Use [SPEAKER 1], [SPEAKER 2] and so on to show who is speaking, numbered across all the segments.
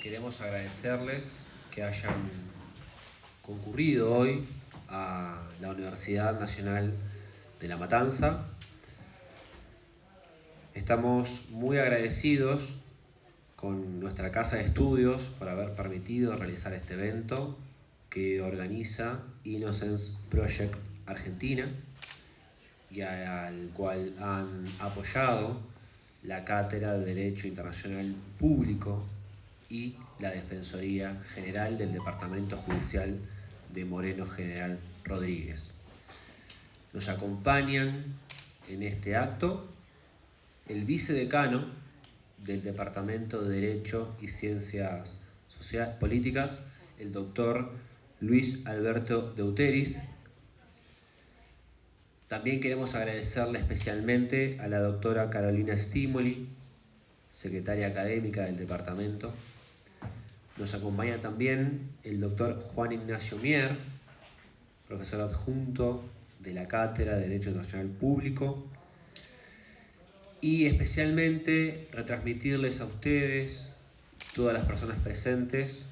[SPEAKER 1] queremos agradecerles que hayan concurrido hoy a la Universidad Nacional de La Matanza. Estamos muy agradecidos con nuestra casa de estudios por haber permitido realizar este evento que organiza Innocence Project Argentina y al cual han apoyado la Cátedra de Derecho Internacional Público y la Defensoría General del Departamento Judicial de Moreno General Rodríguez. Nos acompañan en este acto el vicedecano del Departamento de Derecho y Ciencias Políticas, el doctor Luis Alberto Deuteris. También queremos agradecerle especialmente a la doctora Carolina Stimoli, secretaria académica del departamento. Nos acompaña también el doctor Juan Ignacio Mier, profesor adjunto de la Cátedra de Derecho Internacional Público. Y especialmente retransmitirles a ustedes, todas las personas presentes,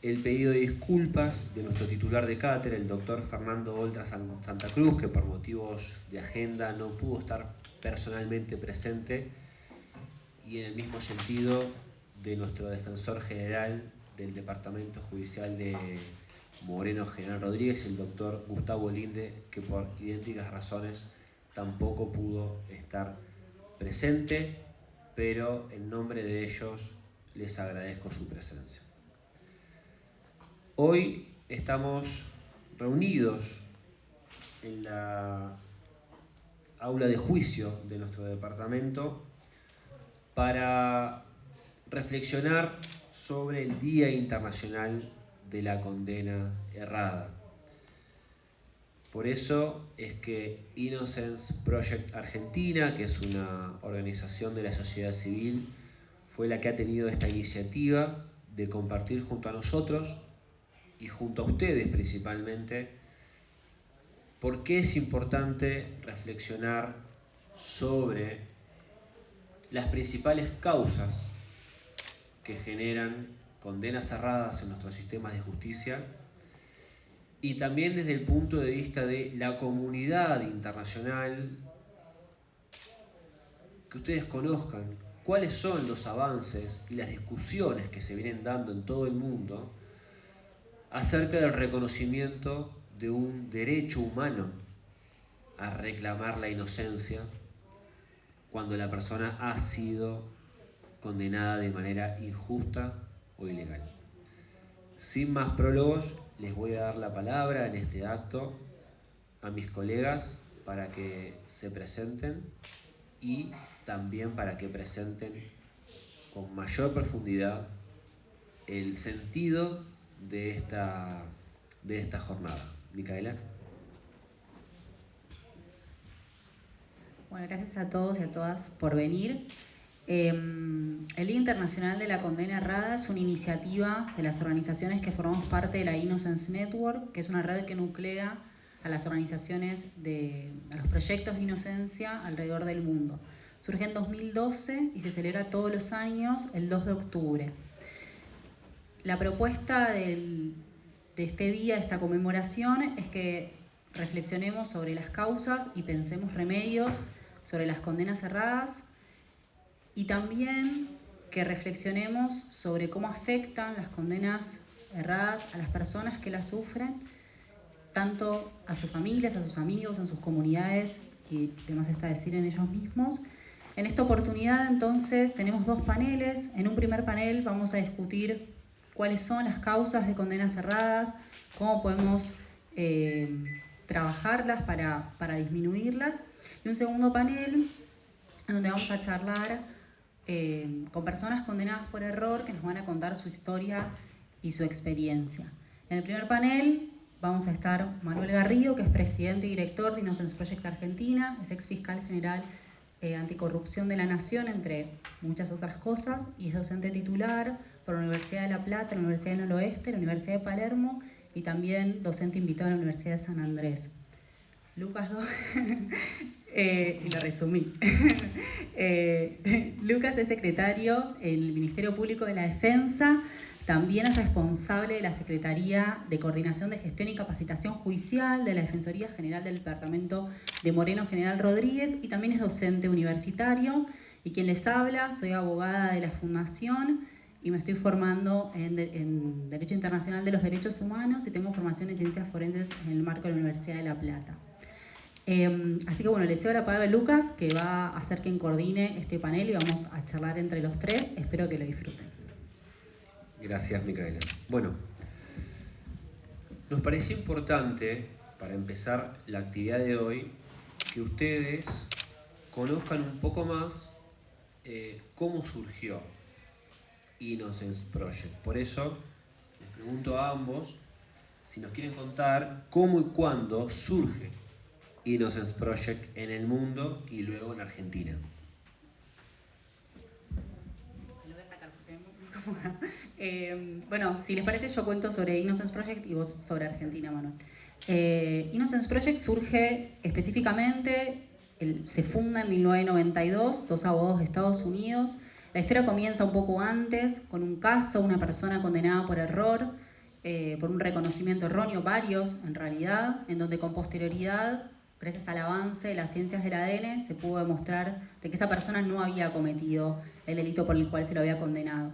[SPEAKER 1] el pedido de disculpas de nuestro titular de cátedra, el doctor Fernando Oltra Santa Cruz, que por motivos de agenda no pudo estar personalmente presente, y en el mismo sentido de nuestro defensor general del Departamento Judicial de Moreno General Rodríguez, el doctor Gustavo Linde, que por idénticas razones tampoco pudo estar presente, pero en nombre de ellos les agradezco su presencia. Hoy estamos reunidos en la aula de juicio de nuestro departamento para reflexionar sobre el Día Internacional de la Condena Errada. Por eso es que Innocence Project Argentina, que es una organización de la sociedad civil, fue la que ha tenido esta iniciativa de compartir junto a nosotros y junto a ustedes principalmente, por qué es importante reflexionar sobre las principales causas que generan condenas erradas en nuestros sistemas de justicia, y también desde el punto de vista de la comunidad internacional, que ustedes conozcan cuáles son los avances y las discusiones que se vienen dando en todo el mundo acerca del reconocimiento de un derecho humano a reclamar la inocencia cuando la persona ha sido condenada de manera injusta o ilegal. Sin más prólogos, les voy a dar la palabra en este acto a mis colegas para que se presenten y también para que presenten con mayor profundidad el sentido de esta jornada. Micaela.
[SPEAKER 2] Bueno, gracias a todos y a todas por venir. El Día Internacional de la Condena Errada es una iniciativa de las organizaciones que formamos parte de la Innocence Network, que es una red que nuclea a las organizaciones, a los proyectos de inocencia alrededor del mundo. Surge en 2012 y se celebra todos los años el 2 de octubre. La propuesta de este día, de esta conmemoración, es que reflexionemos sobre las causas y pensemos remedios sobre las condenas erradas, y también que reflexionemos sobre cómo afectan las condenas erradas a las personas que las sufren, tanto a sus familias, a sus amigos, en sus comunidades y demás está decir en ellos mismos. En esta oportunidad entonces tenemos dos paneles. En un primer panel vamos a discutir cuáles son las causas de condenas erradas, cómo podemos trabajarlas para disminuirlas, y un segundo panel en donde vamos a charlar con personas condenadas por error que nos van a contar su historia y su experiencia. En el primer panel vamos a estar Manuel Garrido, que es presidente y director de Innocence Project Argentina, es ex fiscal general anticorrupción de la Nación, entre muchas otras cosas, y es docente titular por la Universidad de La Plata, la Universidad del Noroeste, la Universidad de Palermo, y también docente invitado a la Universidad de San Andrés. Lucas 2, y lo resumí. Lucas es secretario en el Ministerio Público de la Defensa, también es responsable de la Secretaría de Coordinación de Gestión y Capacitación Judicial de la Defensoría General del Departamento de Moreno General Rodríguez y también es docente universitario. Y quien les habla, soy abogada de la Fundación y me estoy formando en Derecho Internacional de los Derechos Humanos y tengo formación en Ciencias Forenses en el marco de la Universidad de La Plata. Así que bueno, le cedo la palabra a Lucas, que va a ser quien coordine este panel y vamos a charlar entre los tres. Espero que lo disfruten.
[SPEAKER 1] Gracias, Micaela. Bueno, nos pareció importante, para empezar la actividad de hoy, que ustedes conozcan un poco más cómo surgió Innocence Project. Por eso les pregunto a ambos si nos quieren contar cómo y cuándo surge Innocence Project en el mundo y luego en Argentina.
[SPEAKER 2] Lo voy a sacar porque es muy cómoda. Bueno, si les parece, yo cuento sobre Innocence Project y vos sobre Argentina, Manuel. Innocence Project surge específicamente, se funda en 1992, dos abogados de Estados Unidos. La historia comienza un poco antes, con un caso, una persona condenada por error, por un reconocimiento erróneo, varios en realidad, en donde con posterioridad, gracias al avance de las ciencias del ADN, se pudo demostrar de que esa persona no había cometido el delito por el cual se lo había condenado.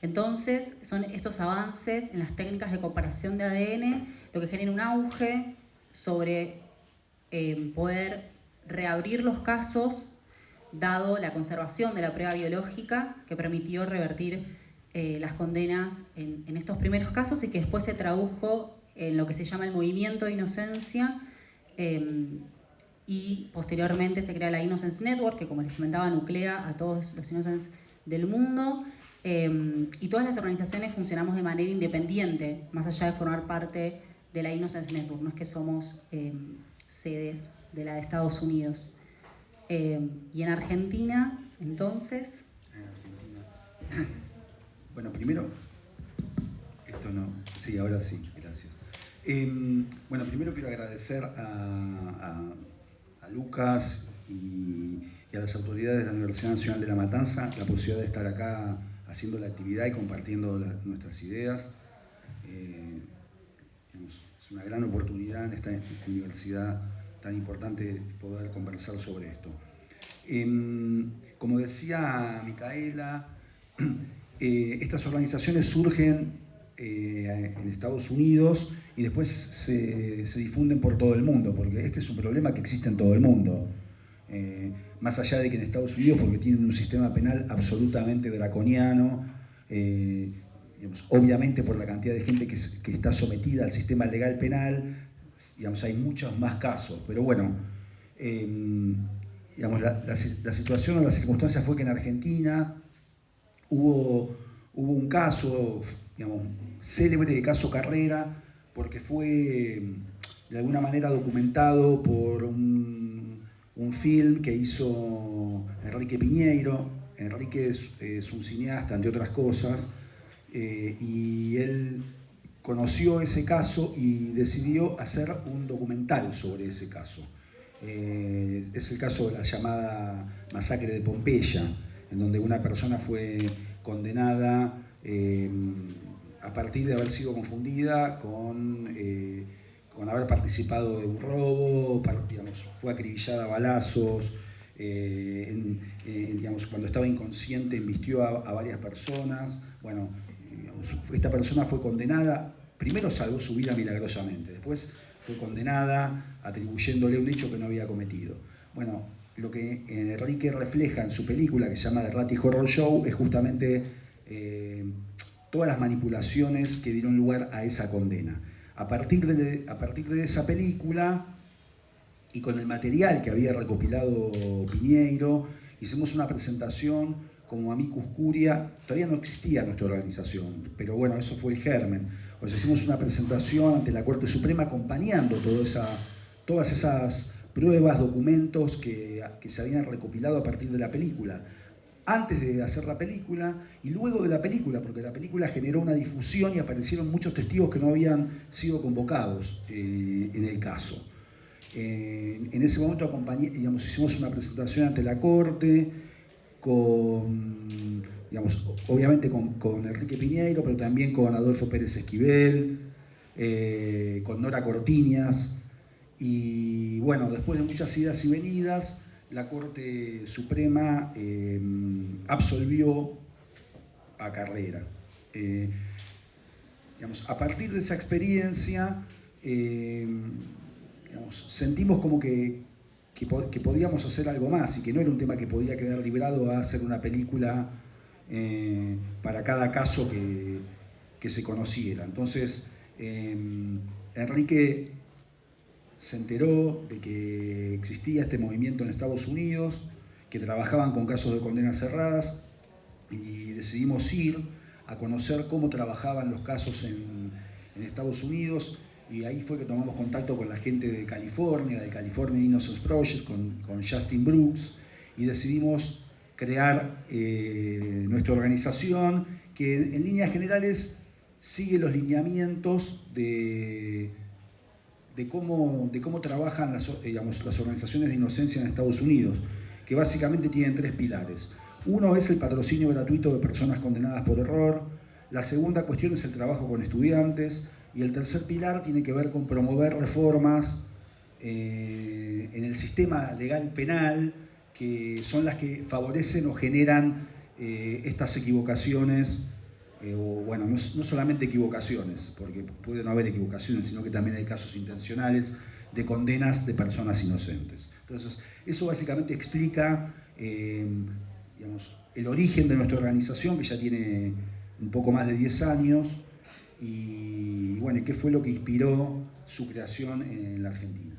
[SPEAKER 2] Entonces, son estos avances en las técnicas de comparación de ADN lo que genera un auge sobre poder reabrir los casos, dado la conservación de la prueba biológica que permitió revertir las condenas en estos primeros casos y que después se tradujo en lo que se llama el movimiento de inocencia, y posteriormente se crea la Innocence Network, que como les comentaba nuclea a todos los Innocence del mundo, y todas las organizaciones funcionamos de manera independiente, más allá de formar parte de la Innocence Network, no es que somos sedes de la de Estados Unidos. Y en Argentina, entonces...
[SPEAKER 3] Bueno, primero, esto no, sí, ahora sí, gracias. Bueno, primero quiero agradecer a Lucas y a las autoridades de la Universidad Nacional de La Matanza la posibilidad de estar acá haciendo la actividad y compartiendo nuestras ideas. Es una gran oportunidad en esta universidad tan importante poder conversar sobre esto. Como decía Micaela, estas organizaciones surgen en Estados Unidos y después se difunden por todo el mundo, porque este es un problema que existe en todo el mundo. Más allá de que en Estados Unidos, porque tienen un sistema penal absolutamente draconiano, digamos, obviamente por la cantidad de gente que está sometida al sistema legal penal, digamos, hay muchos más casos, pero bueno, digamos, la situación o la circunstancia fue que en Argentina hubo un caso, digamos, célebre de caso Carrera, porque fue de alguna manera documentado por un film que hizo Enrique Piñeiro. Enrique es un cineasta, entre otras cosas, y él conoció ese caso y decidió hacer un documental sobre ese caso. Es el caso de la llamada masacre de Pompeya, en donde una persona fue condenada a partir de haber sido confundida con haber participado de un robo, digamos, fue acribillada a balazos, digamos, cuando estaba inconsciente embistió a varias personas. Bueno, digamos, esta persona fue condenada, primero salvó su vida milagrosamente, después fue condenada atribuyéndole un hecho que no había cometido. Bueno, lo que Enrique refleja en su película, que se llama The Ratty Horror Show, es justamente todas las manipulaciones que dieron lugar a esa condena. A partir de esa película y con el material que había recopilado Piñeiro, hicimos una presentación como Amicus Curia. Todavía no existía nuestra organización, pero bueno, eso fue el germen. O sea, hicimos una presentación ante la Corte Suprema acompañando todas esas pruebas, documentos que se habían recopilado a partir de la película. Antes de hacer la película y luego de la película, porque la película generó una difusión y aparecieron muchos testigos que no habían sido convocados en el caso. En ese momento acompañé, digamos, hicimos una presentación ante la Corte, digamos, obviamente con Enrique Piñeiro, pero también con Adolfo Pérez Esquivel, con Nora Cortiñas. Y bueno, después de muchas idas y venidas, la Corte Suprema absolvió a Carrera. Digamos, a partir de esa experiencia, digamos, sentimos como que podíamos hacer algo más y que no era un tema que podía quedar librado a hacer una película para cada caso que se conociera. Entonces, Enrique se enteró de que existía este movimiento en Estados Unidos, que trabajaban con casos de condenas cerradas, y decidimos ir a conocer cómo trabajaban los casos en Estados Unidos, y ahí fue que tomamos contacto con la gente de California, del California Innocence Project, con Justin Brooks, y decidimos crear nuestra organización, que en líneas generales sigue los lineamientos de cómo trabajan las organizaciones de inocencia en Estados Unidos, que básicamente tienen 3 pilares. Uno es el patrocinio gratuito de personas condenadas por error, la segunda cuestión es el trabajo con estudiantes, y el tercer pilar tiene que ver con promover reformas en el sistema legal penal, que son las que favorecen o generan estas equivocaciones, bueno, no solamente equivocaciones, porque puede no haber equivocaciones, sino que también hay casos intencionales de condenas de personas inocentes. Entonces, eso básicamente explica digamos, el origen de nuestra organización, que ya tiene un poco más de 10 años, y bueno, ¿qué fue lo que inspiró su creación en la Argentina?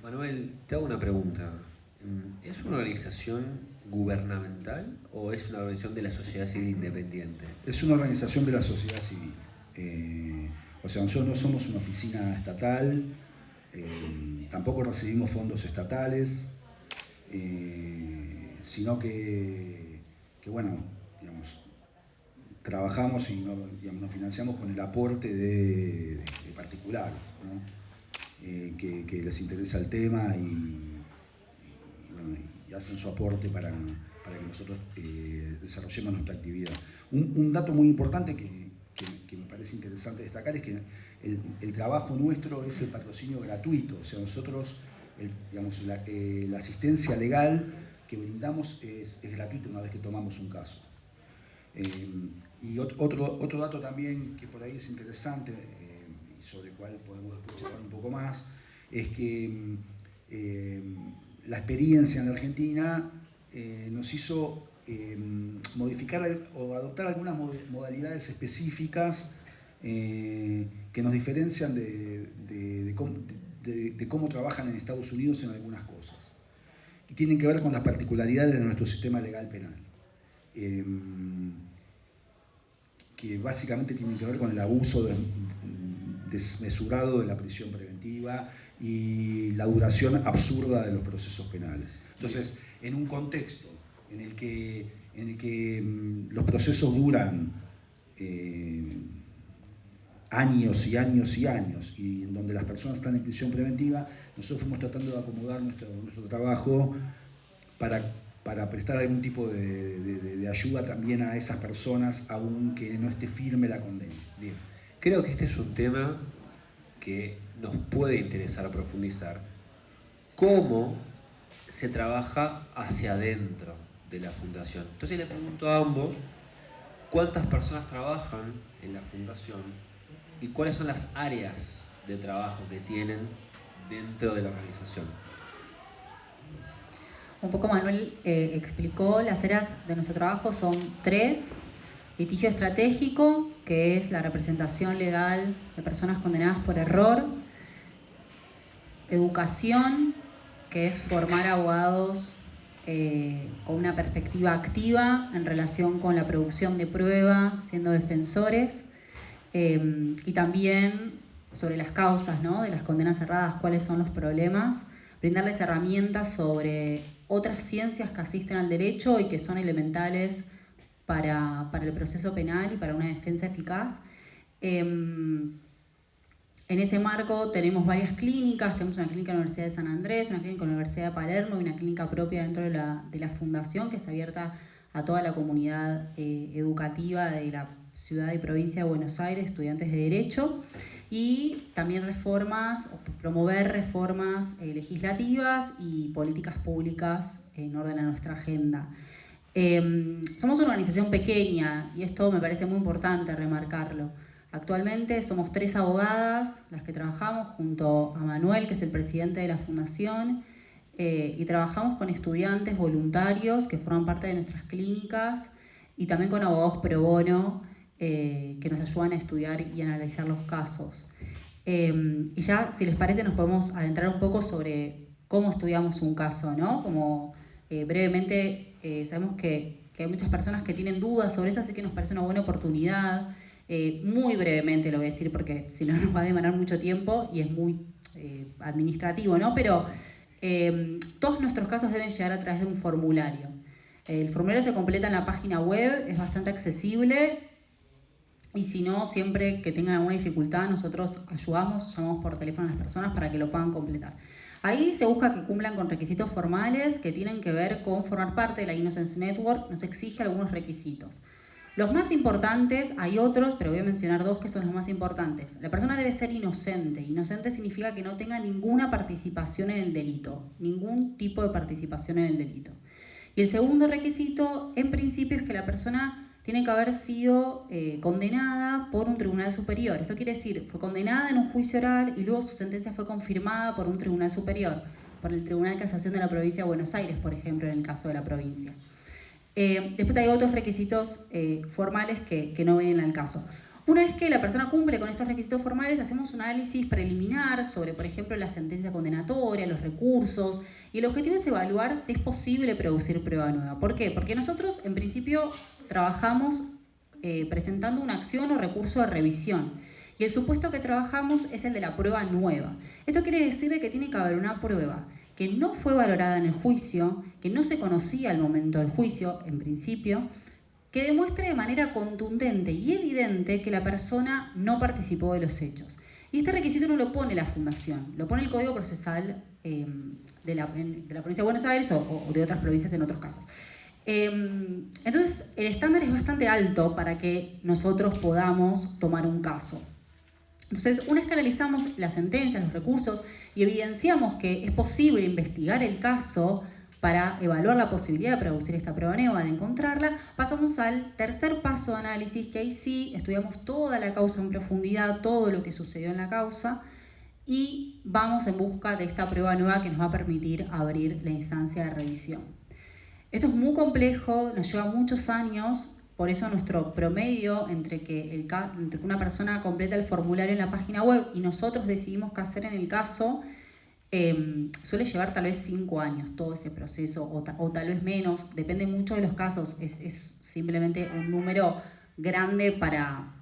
[SPEAKER 1] Manuel, te hago una pregunta. ¿Es una organización gubernamental o es una organización de la sociedad civil independiente?
[SPEAKER 3] Es una organización de la sociedad civil. O sea, nosotros no somos una oficina estatal, tampoco recibimos fondos estatales, sino que bueno, digamos, trabajamos y nos financiamos con el aporte de particulares, ¿no? Que les interesa el tema y hacen su aporte para que nosotros desarrollemos nuestra actividad. Un dato muy importante que me parece interesante destacar es que el trabajo nuestro es el patrocinio gratuito, o sea, nosotros, la asistencia legal que brindamos es gratuita una vez que tomamos un caso. Y otro dato también que por ahí es interesante, y sobre el cual podemos después charlar un poco más, es que la experiencia en la Argentina nos hizo modificar o adoptar algunas modalidades específicas que nos diferencian de cómo trabajan en Estados Unidos en algunas cosas. Y tienen que ver con las particularidades de nuestro sistema legal penal. Que básicamente tienen que ver con el abuso desmesurado de la prisión preventiva y la duración absurda de los procesos penales. Entonces, en un contexto en el que los procesos duran años y años y años, y en donde las personas están en prisión preventiva, nosotros fuimos tratando de acomodar nuestro trabajo para prestar algún tipo de ayuda también a esas personas, aunque no esté firme la condena.
[SPEAKER 1] Bien. Creo que este es un tema que nos puede interesar profundizar. ¿Cómo se trabaja hacia adentro de la fundación? Entonces le pregunto a ambos, ¿cuántas personas trabajan en la fundación y cuáles son las áreas de trabajo que tienen dentro de la organización?
[SPEAKER 2] Un poco Manuel explicó, las áreas de nuestro trabajo son 3. Litigio estratégico, que es la representación legal de personas condenadas por error. Educación, que es formar abogados con una perspectiva activa en relación con la producción de prueba, siendo defensores. Y también sobre las causas, ¿no?, de las condenas cerradas, cuáles son los problemas, brindarles herramientas sobre otras ciencias que asisten al derecho y que son elementales para el proceso penal y para una defensa eficaz. En ese marco tenemos varias clínicas, tenemos una clínica en la Universidad de San Andrés, una clínica en la Universidad de Palermo y una clínica propia dentro de la fundación que es abierta a toda la comunidad educativa de la ciudad y provincia de Buenos Aires, estudiantes de Derecho, y también promover reformas legislativas y políticas públicas en orden a nuestra agenda. Somos una organización pequeña y esto me parece muy importante remarcarlo. Actualmente somos 3 abogadas las que trabajamos junto a Manuel, que es el presidente de la fundación, y trabajamos con estudiantes voluntarios que forman parte de nuestras clínicas y también con abogados pro bono que nos ayudan a estudiar y analizar los casos. Y ya, si les parece, nos podemos adentrar un poco sobre cómo estudiamos un caso, ¿no? Como brevemente sabemos que hay muchas personas que tienen dudas sobre eso, así que nos parece una buena oportunidad. Muy brevemente lo voy a decir porque si no nos va a demandar mucho tiempo y es muy administrativo, ¿no? Pero todos nuestros casos deben llegar a través de un formulario. El formulario se completa en la página web, es bastante accesible y si no, siempre que tengan alguna dificultad, nosotros ayudamos, llamamos por teléfono a las personas para que lo puedan completar. Ahí se busca que cumplan con requisitos formales que tienen que ver con formar parte de la Innocence Network, nos exige algunos requisitos. Los más importantes, hay otros, pero voy a mencionar 2 que son los más importantes. La persona debe ser inocente. Inocente significa que no tenga ninguna participación en el delito, ningún tipo de participación en el delito. Y el segundo requisito, en principio, es que la persona tiene que haber sido condenada por un tribunal superior. Esto quiere decir, fue condenada en un juicio oral y luego su sentencia fue confirmada por un tribunal superior, por el Tribunal de Casación de la Provincia de Buenos Aires, por ejemplo, en el caso de la provincia. Después hay otros requisitos formales que no vienen al caso. Una vez que la persona cumple con estos requisitos formales, hacemos un análisis preliminar sobre, por ejemplo, la sentencia condenatoria, los recursos, y el objetivo es evaluar si es posible producir prueba nueva. ¿Por qué? Porque nosotros, en principio, trabajamos presentando una acción o recurso de revisión, y el supuesto que trabajamos es el de la prueba nueva. Esto quiere decir que tiene que haber una prueba que no fue valorada en el juicio, que no se conocía al momento del juicio, en principio, que demuestre de manera contundente y evidente que la persona no participó de los hechos. Y este requisito no lo pone la Fundación, lo pone el Código Procesal de la provincia de Buenos Aires o de otras provincias en otros casos. Entonces, el estándar es bastante alto para que nosotros podamos tomar un caso. Entonces, una vez que analizamos las sentencias, los recursos y evidenciamos que es posible investigar el caso para evaluar la posibilidad de producir esta prueba nueva, de encontrarla, pasamos al tercer paso de análisis, que ahí sí estudiamos toda la causa en profundidad, todo lo que sucedió en la causa, y vamos en busca de esta prueba nueva que nos va a permitir abrir la instancia de revisión. Esto es muy complejo, nos lleva muchos años, por eso nuestro promedio entre que una persona completa el formulario en la página web y nosotros decidimos qué hacer en el caso, suele llevar tal vez 5 años todo ese proceso o tal vez menos, depende mucho de los casos, es simplemente un número grande para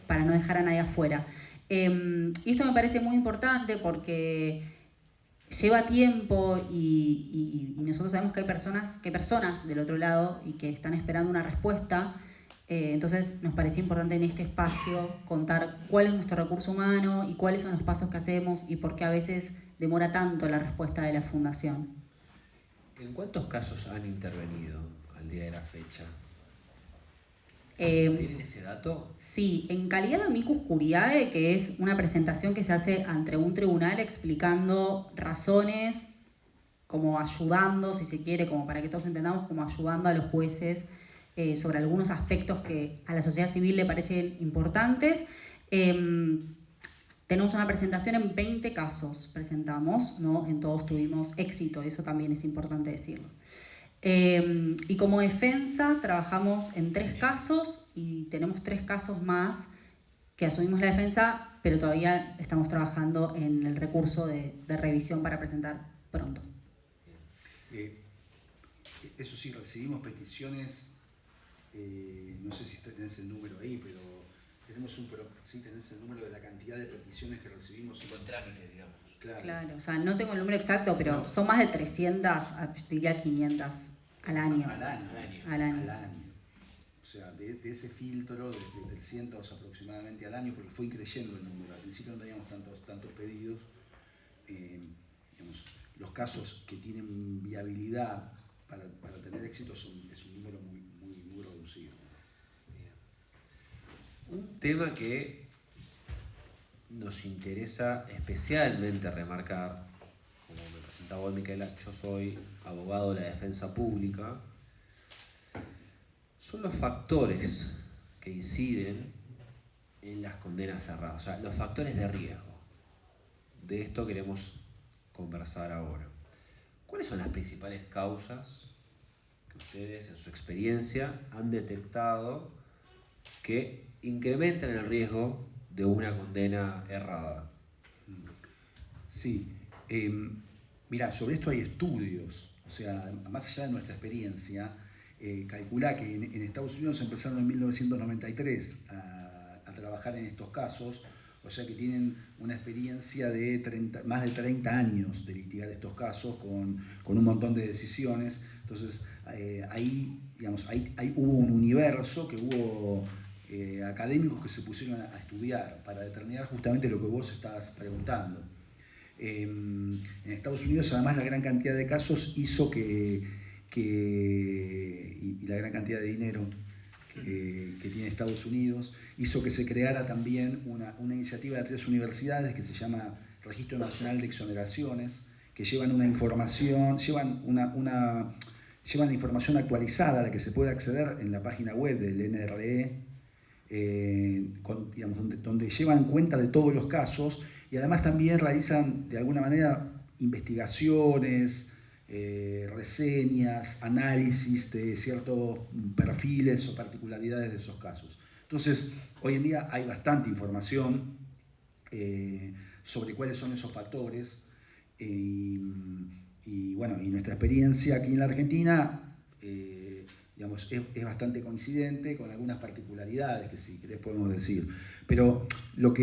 [SPEAKER 2] no dejar a nadie afuera. Y esto me parece muy importante porque lleva tiempo y nosotros sabemos que hay personas del otro lado y que están esperando una respuesta. Entonces nos pareció importante en este espacio contar cuál es nuestro recurso humano y cuáles son los pasos que hacemos y por qué a veces demora tanto la respuesta de la Fundación.
[SPEAKER 1] ¿En cuántos casos han intervenido al día de la fecha? ¿Tienen ese dato?
[SPEAKER 2] Sí, en calidad de amicus curiae, que es una presentación que se hace ante un tribunal explicando razones, como ayudando, si se quiere, como para que todos entendamos, como ayudando a los jueces sobre algunos aspectos que a la sociedad civil le parecen importantes. Tenemos una presentación en 20 casos, presentamos, ¿no? En todos tuvimos éxito, eso también es importante decirlo. Y como defensa trabajamos en 3 casos y tenemos 3 casos más que asumimos la defensa, pero todavía estamos trabajando en el recurso de revisión para presentar pronto.
[SPEAKER 3] Eso sí, recibimos peticiones, no sé si tenés el número ahí, pero sí tenés el número de la cantidad de peticiones que recibimos.
[SPEAKER 1] Con trámite, digamos.
[SPEAKER 2] Claro, o sea, no tengo el número exacto, pero no. Son más de 300, diría 500 al año.
[SPEAKER 3] Al año. sea, de ese filtro de 300 aproximadamente al año, porque fue creciendo el número. Al principio no teníamos tantos pedidos. Digamos, los casos que tienen viabilidad para tener éxito es un número muy reducido.
[SPEAKER 1] Bien. Un tema que nos interesa especialmente remarcar, como me presentaba hoy Micaela, yo soy abogado de la defensa pública, son los factores que inciden en las condenas cerradas, o sea, los factores de riesgo. De esto queremos conversar ahora. ¿Cuáles son las principales causas que ustedes, en su experiencia, han detectado que incrementan el riesgo de una condena errada?
[SPEAKER 3] Sí, mirá, sobre esto hay estudios, o sea, más allá de nuestra experiencia, calculá que en Estados Unidos empezaron en 1993 a trabajar en estos casos, o sea que tienen una experiencia de más de 30 años de litigar estos casos con un montón de decisiones. Entonces, ahí hubo un universo que hubo académicos que se pusieron a estudiar para determinar justamente lo que vos estabas preguntando. En Estados Unidos, además, la gran cantidad de casos hizo y la gran cantidad de dinero que tiene Estados Unidos hizo que se creara también una iniciativa de 3 universidades que se llama Registro Nacional de Exoneraciones, que llevan una información, llevan la información actualizada a la que se puede acceder en la página web del NRE, donde llevan cuenta de todos los casos y además también realizan de alguna manera investigaciones, reseñas, análisis de ciertos perfiles o particularidades de esos casos. Entonces, hoy en día hay bastante información sobre cuáles son esos factores y nuestra experiencia aquí en la Argentina es bastante coincidente con algunas particularidades que si querés podemos decir. Pero lo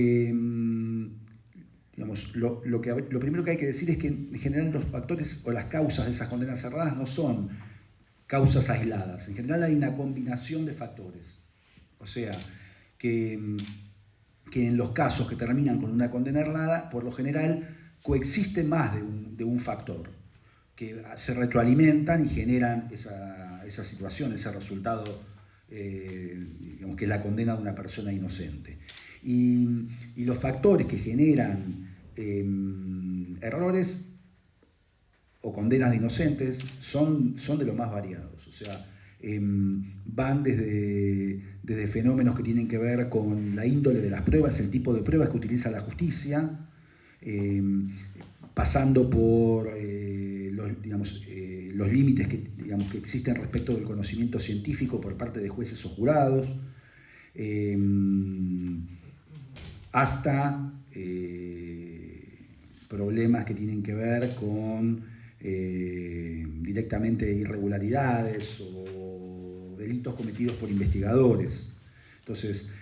[SPEAKER 3] primero que hay que decir es que en general los factores o las causas de esas condenas cerradas no son causas aisladas. En general hay una combinación de factores. O sea, que en los casos que terminan con una condena errada, por lo general coexiste más de un factor, que se retroalimentan y generan esa situación, ese resultado, que es la condena de una persona inocente. Y los factores que generan errores o condenas de inocentes son de los más variados. O sea, van desde fenómenos que tienen que ver con la índole de las pruebas, el tipo de pruebas que utiliza la justicia, pasando por los límites que existen respecto del conocimiento científico por parte de jueces o jurados, hasta problemas que tienen que ver con directamente irregularidades o delitos cometidos por investigadores. Entonces,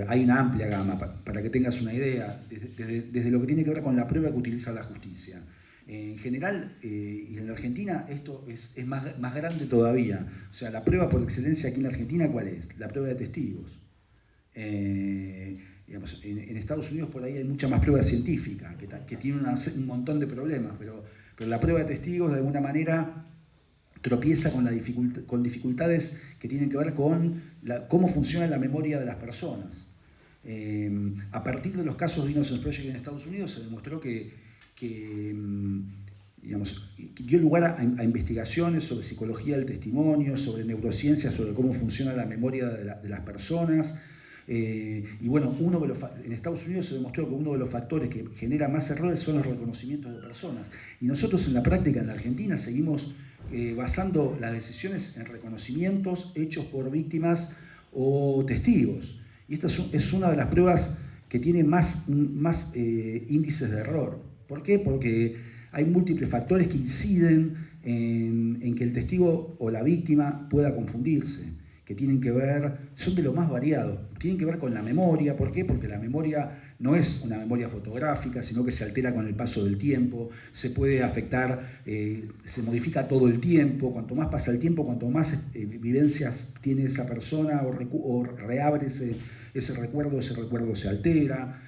[SPEAKER 3] hay una amplia gama, para que tengas una idea, desde lo que tiene que ver con la prueba que utiliza la justicia. En general, y en la Argentina, esto es más grande todavía. O sea, la prueba por excelencia aquí en la Argentina, ¿cuál es? La prueba de testigos. En Estados Unidos por ahí hay mucha más prueba científica, que tiene un montón de problemas, pero la prueba de testigos de alguna manera tropieza con dificultades que tienen que ver con cómo funciona la memoria de las personas. A partir de los casos de Innocence Project en Estados Unidos se demostró que dio lugar a investigaciones sobre psicología del testimonio, sobre neurociencia, sobre cómo funciona la memoria de las personas. Y bueno, en Estados Unidos se demostró que uno de los factores que genera más errores son los reconocimientos de personas. Y nosotros en la práctica en la Argentina seguimos basando las decisiones en reconocimientos hechos por víctimas o testigos. Y esta es una de las pruebas que tiene más índices de error. ¿Por qué? Porque hay múltiples factores que inciden en que el testigo o la víctima pueda confundirse. que tienen que ver, son de lo más variado, tienen que ver con la memoria. ¿Por qué? Porque la memoria no es una memoria fotográfica, sino que se altera con el paso del tiempo, se puede afectar, se modifica todo el tiempo. Cuanto más pasa el tiempo, cuanto más vivencias tiene esa persona o reabre ese recuerdo se altera.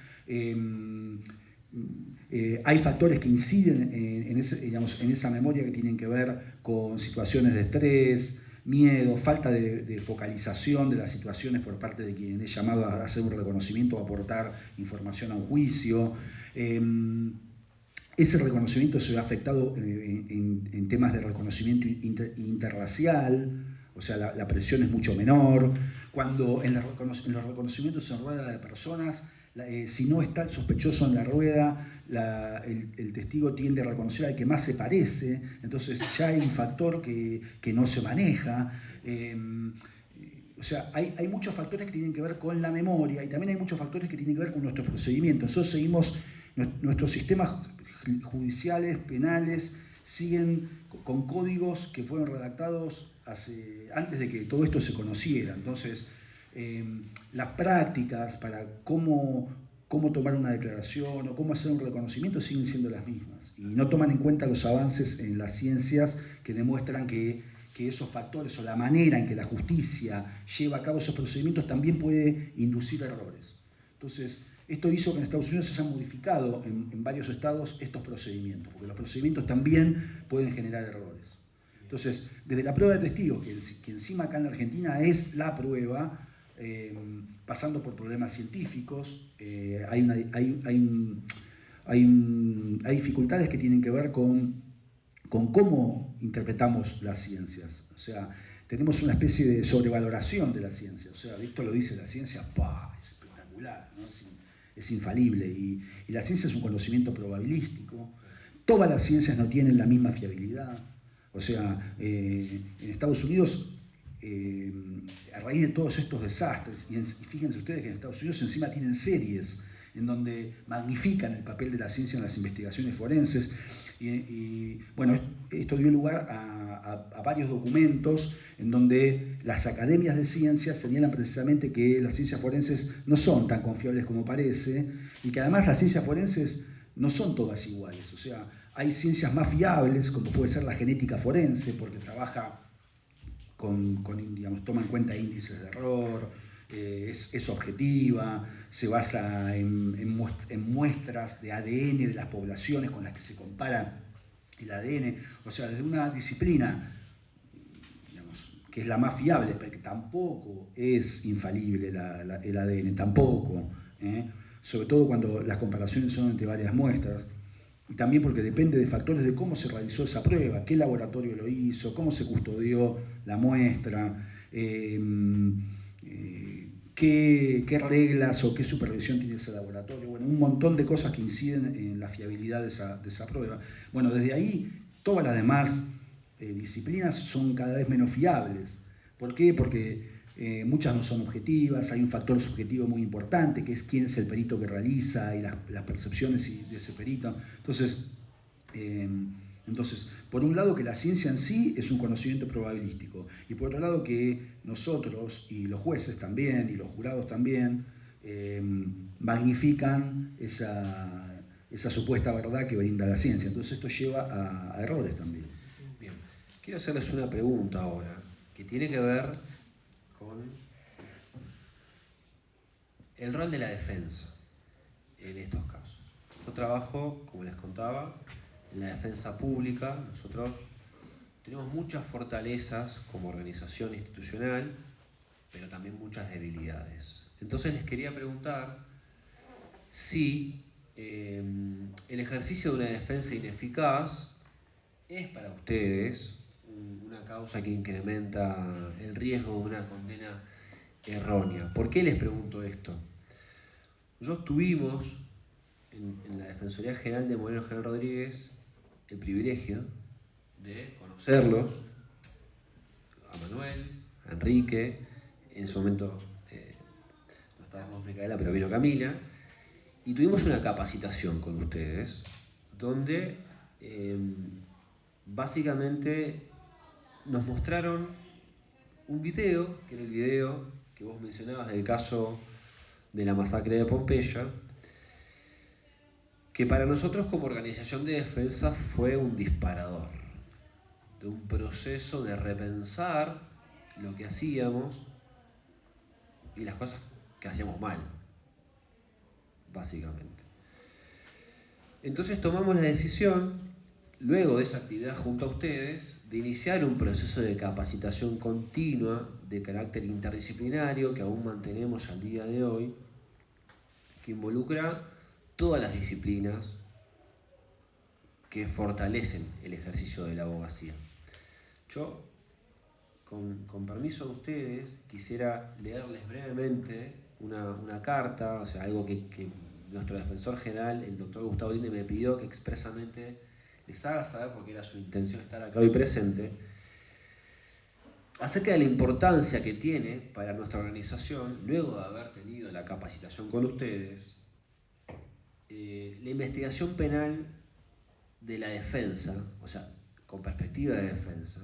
[SPEAKER 3] Hay factores que inciden en esa memoria, que tienen que ver con situaciones de estrés, miedo, falta de focalización de las situaciones por parte de quien es llamado a hacer un reconocimiento o aportar información a un juicio. Ese reconocimiento se ve afectado en temas de reconocimiento interracial, o sea, la presión es mucho menor. Cuando en los reconocimientos en rueda de personas, si no está el sospechoso en la rueda, el testigo tiende a reconocer al que más se parece, entonces ya hay un factor que no se maneja. O sea, hay muchos factores que tienen que ver con la memoria, y también hay muchos factores que tienen que ver con nuestros procedimientos. Nosotros seguimos, nuestros sistemas judiciales, penales, siguen con códigos que fueron redactados antes de que todo esto se conociera. Entonces, las prácticas para cómo tomar una declaración o cómo hacer un reconocimiento siguen siendo las mismas, y no toman en cuenta los avances en las ciencias que demuestran que esos factores o la manera en que la justicia lleva a cabo esos procedimientos también puede inducir errores. Entonces, esto hizo que en Estados Unidos se hayan modificado en varios estados estos procedimientos, porque los procedimientos también pueden generar errores. Entonces, desde la prueba de testigos, que encima acá en la Argentina es la prueba, pasando por problemas científicos, hay dificultades que tienen que ver con cómo interpretamos las ciencias. O sea, tenemos una especie de sobrevaloración de la ciencia. O sea, esto lo dice la ciencia, ¡pah!, es espectacular, ¿no? Es infalible. Y la ciencia es un conocimiento probabilístico. Todas las ciencias no tienen la misma fiabilidad. O sea, en Estados Unidos, a raíz de todos estos desastres, y fíjense ustedes que en Estados Unidos encima tienen series en donde magnifican el papel de la ciencia en las investigaciones forenses, y bueno, esto dio lugar a varios documentos en donde las academias de ciencias señalan precisamente que las ciencias forenses no son tan confiables como parece, y que además las ciencias forenses no son todas iguales. O sea, hay ciencias más fiables, como puede ser la genética forense, porque trabaja toma en cuenta índices de error, es objetiva, se basa en muestras de ADN de las poblaciones con las que se compara el ADN. O sea, desde una disciplina, que es la más fiable, pero que tampoco es infalible el ADN, tampoco, sobre todo cuando las comparaciones son entre varias muestras. Y también porque depende de factores de cómo se realizó esa prueba, qué laboratorio lo hizo, cómo se custodió la muestra, qué reglas o qué supervisión tiene ese laboratorio. Bueno, un montón de cosas que inciden en la fiabilidad de esa prueba. Bueno, desde ahí todas las demás disciplinas son cada vez menos fiables. ¿Por qué? Porque muchas no son objetivas, hay un factor subjetivo muy importante, que es quién es el perito que realiza y las percepciones de ese perito. Entonces, por un lado que la ciencia en sí es un conocimiento probabilístico, y por otro lado que nosotros y los jueces también y los jurados también magnifican esa supuesta verdad que brinda la ciencia. Entonces esto lleva a errores también.
[SPEAKER 1] Bien, quiero hacerles una pregunta ahora, que tiene que ver con el rol de la defensa en estos casos. Yo trabajo, como les contaba, en la defensa pública. Nosotros tenemos muchas fortalezas como organización institucional, pero también muchas debilidades. Entonces les quería preguntar si el ejercicio de una defensa ineficaz es para ustedes una causa que incrementa el riesgo de una condena errónea. ¿Por qué les pregunto esto? Nosotros tuvimos en la Defensoría General de Moreno General Rodríguez el privilegio de conocerlos, a Manuel, a Enrique, en ese momento no estábamos Micaela, pero vino Camila, y tuvimos una capacitación con ustedes donde básicamente nos mostraron un video, que era el video que vos mencionabas del caso de la masacre de Pompeya, que para nosotros como organización de defensa fue un disparador de un proceso de repensar lo que hacíamos y las cosas que hacíamos mal, básicamente. Entonces tomamos la decisión, luego de esa actividad junto a ustedes, de iniciar un proceso de capacitación continua de carácter interdisciplinario que aún mantenemos al día de hoy, que involucra todas las disciplinas que fortalecen el ejercicio de la abogacía. Yo, con permiso de ustedes, quisiera leerles brevemente una carta, o sea, algo que nuestro defensor general, el doctor Gustavo Linde, me pidió que expresamente les haga saber, porque era su intención estar acá hoy presente, acerca de la importancia que tiene para nuestra organización, luego de haber tenido la capacitación con ustedes, la investigación penal de la defensa, o sea, con perspectiva de defensa,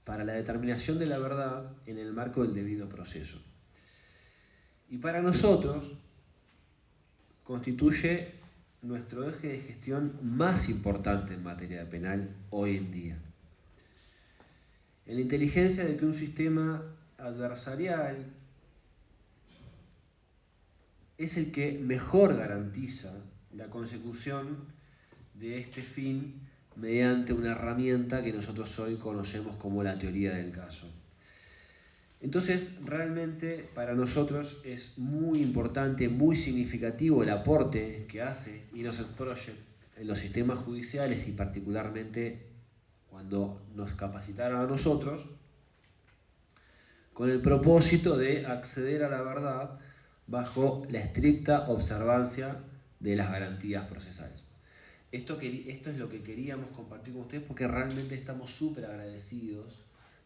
[SPEAKER 1] para la determinación de la verdad en el marco del debido proceso. Y para nosotros constituye nuestro eje de gestión más importante en materia penal hoy en día. En la inteligencia de que un sistema adversarial es el que mejor garantiza la consecución de este fin mediante una herramienta que nosotros hoy conocemos como la teoría del caso. Entonces, realmente para nosotros es muy importante, muy significativo el aporte que hace Innocence Project en los sistemas judiciales y particularmente cuando nos capacitaron a nosotros con el propósito de acceder a la verdad bajo la estricta observancia de las garantías procesales. Esto es lo que queríamos compartir con ustedes porque realmente estamos súper agradecidos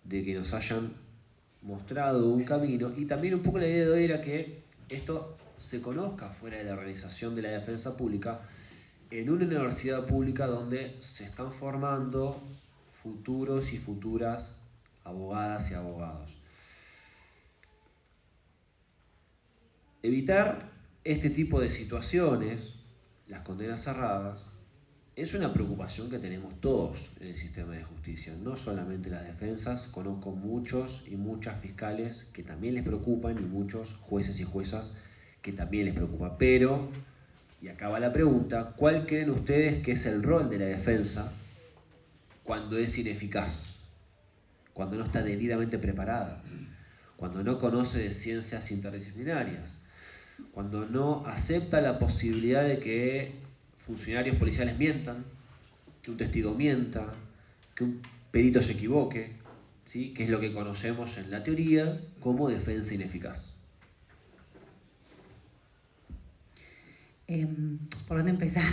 [SPEAKER 1] de que nos hayan mostrado un camino y también un poco la idea de hoy era que esto se conozca fuera de la organización de la defensa pública en una universidad pública donde se están formando futuros y futuras abogadas y abogados. Evitar este tipo de situaciones, las condenas cerradas, es una preocupación que tenemos todos en el sistema de justicia, no solamente las defensas. Conozco muchos y muchas fiscales que también les preocupan y muchos jueces y juezas que también les preocupa. Pero, y acá va la pregunta, ¿cuál creen ustedes que es el rol de la defensa cuando es ineficaz? Cuando no está debidamente preparada, cuando no conoce de ciencias interdisciplinarias, cuando no acepta la posibilidad de que funcionarios policiales mientan, que un testigo mienta, que un perito se equivoque, ¿sí? Que es lo que conocemos en la teoría como defensa ineficaz.
[SPEAKER 2] ¿Por dónde empezar?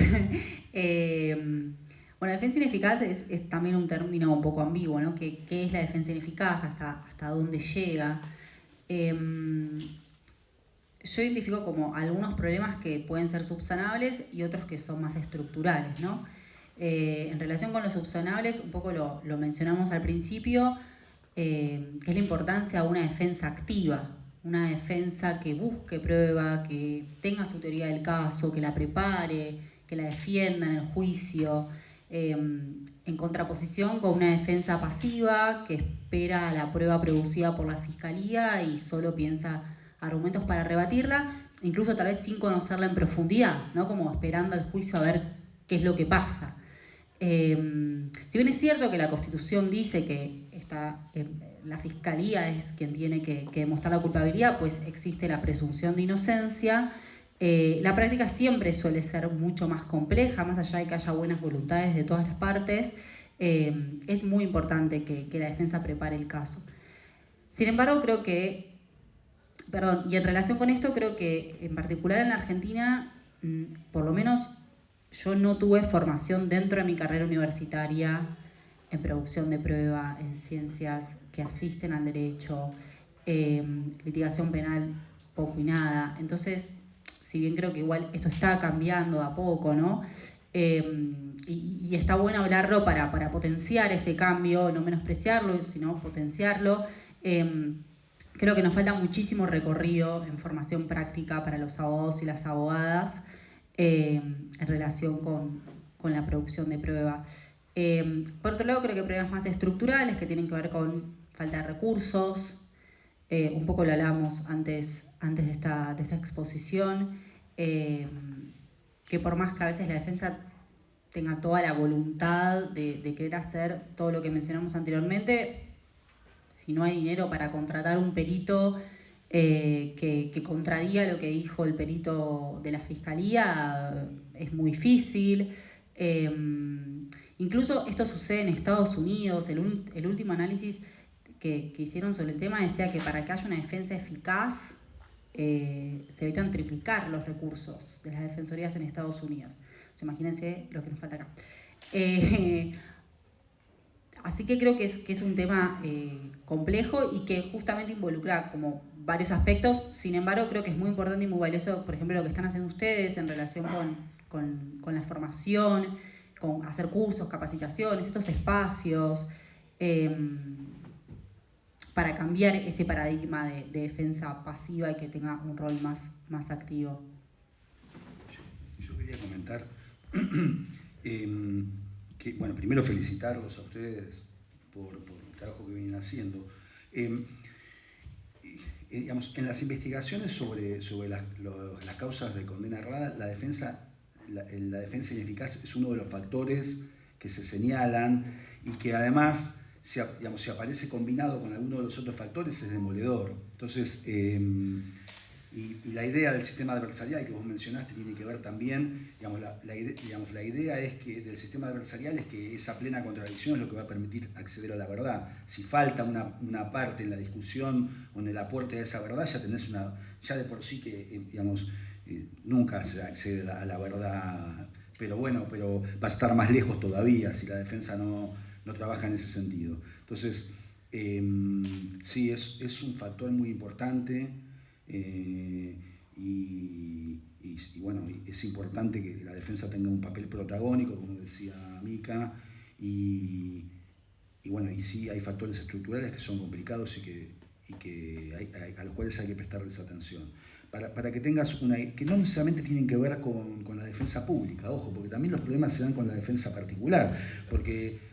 [SPEAKER 2] Bueno, defensa ineficaz es también un término un poco ambiguo, ¿no? ¿Qué es la defensa ineficaz? ¿Hasta dónde llega? Yo identifico como algunos problemas que pueden ser subsanables y otros que son más estructurales, ¿no? En relación con los subsanables, un poco lo mencionamos al principio, que es la importancia de una defensa activa, una defensa que busque prueba, que tenga su teoría del caso, que la prepare, que la defienda en el juicio, en contraposición con una defensa pasiva que espera la prueba producida por la fiscalía y solo piensa argumentos para rebatirla, incluso tal vez sin conocerla en profundidad, ¿no? Como esperando al juicio a ver qué es lo que pasa. Si bien es cierto que la Constitución dice que la Fiscalía es quien tiene que demostrar la culpabilidad, pues existe la presunción de inocencia, la práctica siempre suele ser mucho más compleja, más allá de que haya buenas voluntades de todas las partes, es muy importante que la defensa prepare el caso. Sin embargo, y en relación con esto, creo que en particular en la Argentina, por lo menos yo no tuve formación dentro de mi carrera universitaria en producción de prueba, en ciencias que asisten al derecho, litigación penal, poco y nada. Entonces, si bien creo que igual esto está cambiando de a poco, ¿no? Y está bueno hablarlo para potenciar ese cambio, no menospreciarlo, sino potenciarlo. Creo que nos falta muchísimo recorrido en formación práctica para los abogados y las abogadas en relación con la producción de prueba. Por otro lado, creo que hay problemas más estructurales que tienen que ver con falta de recursos. Un poco lo hablamos antes de esta exposición, que por más que a veces la defensa tenga toda la voluntad de querer hacer todo lo que mencionamos anteriormente, si no hay dinero para contratar un perito que contradiga lo que dijo el perito de la fiscalía, es muy difícil. Incluso esto sucede en Estados Unidos. El último análisis que hicieron sobre el tema decía que para que haya una defensa eficaz se deberían triplicar los recursos de las defensorías en Estados Unidos. O sea, imagínense lo que nos falta acá. Así que creo que es un tema complejo y que justamente involucra como varios aspectos. Sin embargo, creo que es muy importante y muy valioso, por ejemplo, lo que están haciendo ustedes en relación con la formación, con hacer cursos, capacitaciones, estos espacios, para cambiar ese paradigma de defensa pasiva y que tenga un rol más activo.
[SPEAKER 3] Yo quería comentar que, bueno, primero felicitarlos a ustedes por el trabajo que vienen haciendo. Digamos, en las investigaciones sobre las causas de condena errada, la defensa ineficaz es uno de los factores que se señalan y que además, si aparece combinado con alguno de los otros factores, es demoledor. Entonces, y la idea del sistema adversarial que vos mencionaste tiene que ver también, la idea es que del sistema adversarial es que esa plena contradicción es lo que va a permitir acceder a la verdad. Si falta una parte en la discusión o en el aporte a esa verdad, ya de por sí que, nunca se accede a la verdad, pero va a estar más lejos todavía si la defensa no trabaja en ese sentido. Entonces, sí, es un factor muy importante. Y bueno, es importante que la defensa tenga un papel protagónico, como decía Mica, y bueno, y sí hay factores estructurales que son complicados a los cuales hay que prestarles atención. Para que tengas que no necesariamente tienen que ver con la defensa pública, ojo, porque también los problemas se dan con la defensa particular, porque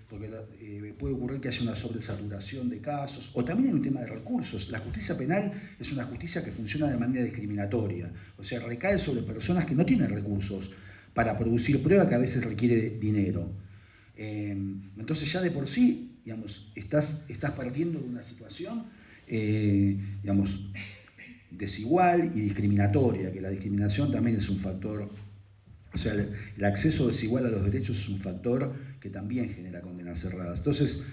[SPEAKER 3] puede ocurrir que haya una sobresaturación de casos, o también hay un tema de recursos. La justicia penal es una justicia que funciona de manera discriminatoria, o sea, recae sobre personas que no tienen recursos para producir prueba, que a veces requiere dinero. Entonces ya de por sí, estás partiendo de una situación, desigual y discriminatoria, que la discriminación también es un factor. O sea, el acceso desigual a los derechos es un factor que también genera condenas cerradas. Entonces,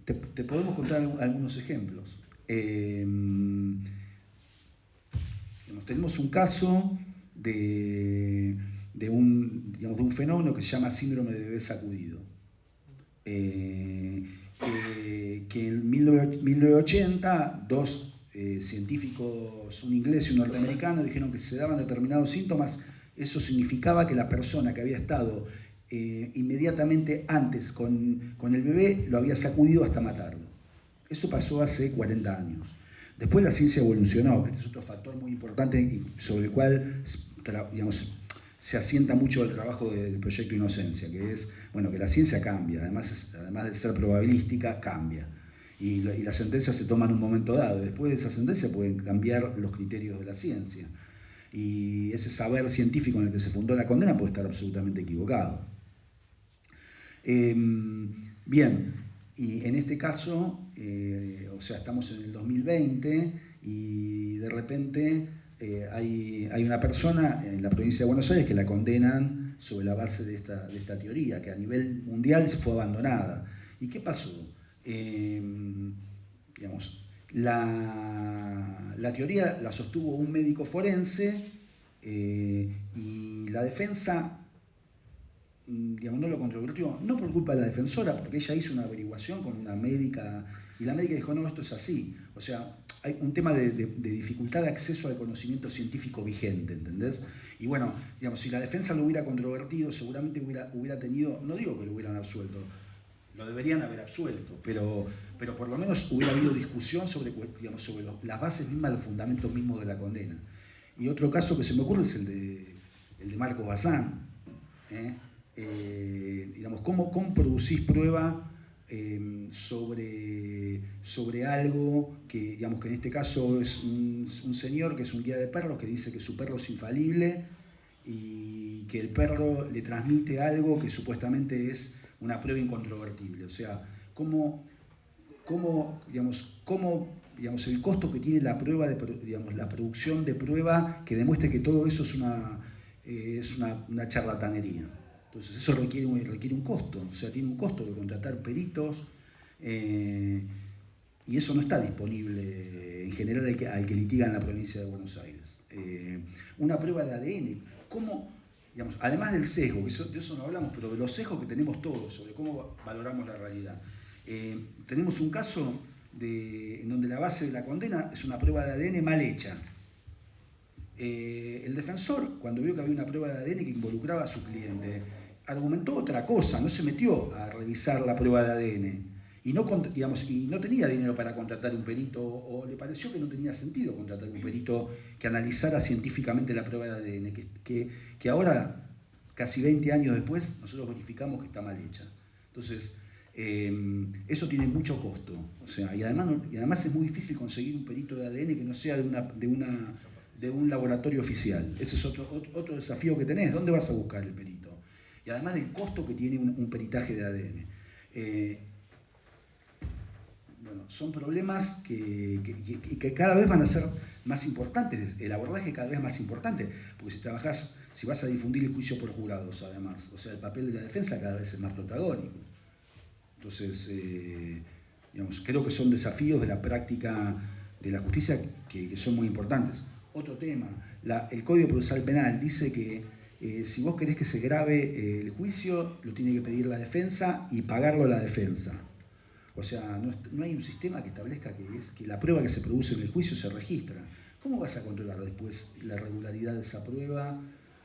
[SPEAKER 3] te podemos contar algunos ejemplos. Tenemos un caso de un fenómeno que se llama síndrome de bebé sacudido. Que en 1980, dos científicos, un inglés y un norteamericano, dijeron que si se daban determinados síntomas, eso significaba que la persona que había estado inmediatamente antes con el bebé lo había sacudido hasta matarlo. Eso pasó hace 40 años. Después la ciencia evolucionó, que este es otro factor muy importante y sobre el cual se asienta mucho el trabajo del proyecto Inocencia, que es que la ciencia cambia, además de ser probabilística, cambia. Y las sentencias se toman en un momento dado. Después de esa sentencia pueden cambiar los criterios de la ciencia. Y ese saber científico en el que se fundó la condena puede estar absolutamente equivocado. Bien, y en este caso, estamos en el 2020 y de repente hay una persona en la provincia de Buenos Aires que la condenan sobre la base de esta teoría, que a nivel mundial se fue abandonada. ¿Y qué pasó? La teoría la sostuvo un médico forense y la defensa no lo controvertió, no por culpa de la defensora, porque ella hizo una averiguación con una médica y la médica dijo, no, esto es así. O sea, hay un tema de dificultad de acceso al conocimiento científico vigente, ¿entendés? Y bueno, si la defensa lo hubiera controvertido, seguramente hubiera tenido, no digo que lo hubieran absuelto, lo deberían haber absuelto, pero por lo menos hubiera habido discusión sobre, digamos, sobre las bases mismas, los fundamentos mismos de la condena. Y otro caso que se me ocurre es el de Marcos Bazán. Digamos, ¿cómo producís prueba sobre algo que, digamos, que en este caso es un señor que es un guía de perros que dice que su perro es infalible y que el perro le transmite algo que supuestamente es una prueba incontrovertible? O sea, ¿cómo el costo que tiene la prueba, digamos, la producción de prueba que demuestre que todo eso es una charlatanería? Entonces eso requiere un costo, o sea, tiene un costo de contratar peritos, y eso no está disponible en general al que litiga en la provincia de Buenos Aires. Una prueba de ADN, ¿cómo, digamos, además del sesgo, que de eso no hablamos, pero de los sesgos que tenemos todos sobre cómo valoramos la realidad? Tenemos un caso en donde la base de la condena es una prueba de ADN mal hecha. El defensor, cuando vio que había una prueba de ADN que involucraba a su cliente, argumentó otra cosa, no se metió a revisar la prueba de ADN. Y no tenía dinero para contratar un perito, o le pareció que no tenía sentido contratar un perito que analizara científicamente la prueba de ADN, que ahora, casi 20 años después, nosotros verificamos que está mal hecha. Entonces, eso tiene mucho costo. O sea, y además es muy difícil conseguir un perito de ADN que no sea de un laboratorio oficial. Ese es otro desafío que tenés. ¿Dónde vas a buscar el perito? Y además del costo que tiene un peritaje de ADN. Bueno, son problemas que cada vez van a ser más importantes. El abordaje cada vez más importante, porque si vas a difundir el juicio por jurados, además, o sea, el papel de la defensa cada vez es más protagónico. Entonces, digamos, creo que son desafíos de la práctica de la justicia que son muy importantes. Otro tema, el Código Procesal Penal dice que si vos querés que se grabe el juicio, lo tiene que pedir la defensa y pagarlo la defensa. O sea, no hay un sistema que establezca que la prueba que se produce en el juicio se registra. ¿Cómo vas a controlar después la regularidad de esa prueba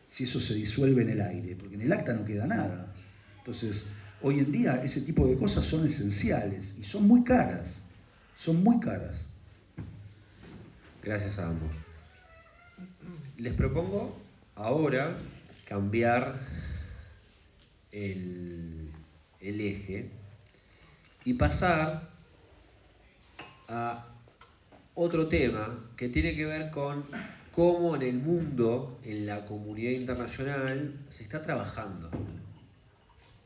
[SPEAKER 3] si eso se disuelve en el aire? Porque en el acta no queda nada. Entonces, hoy en día ese tipo de cosas son esenciales y son muy caras. Son muy caras.
[SPEAKER 1] Gracias a ambos. Les propongo ahora cambiar el eje y pasar a otro tema que tiene que ver con cómo en el mundo, en la comunidad internacional, se está trabajando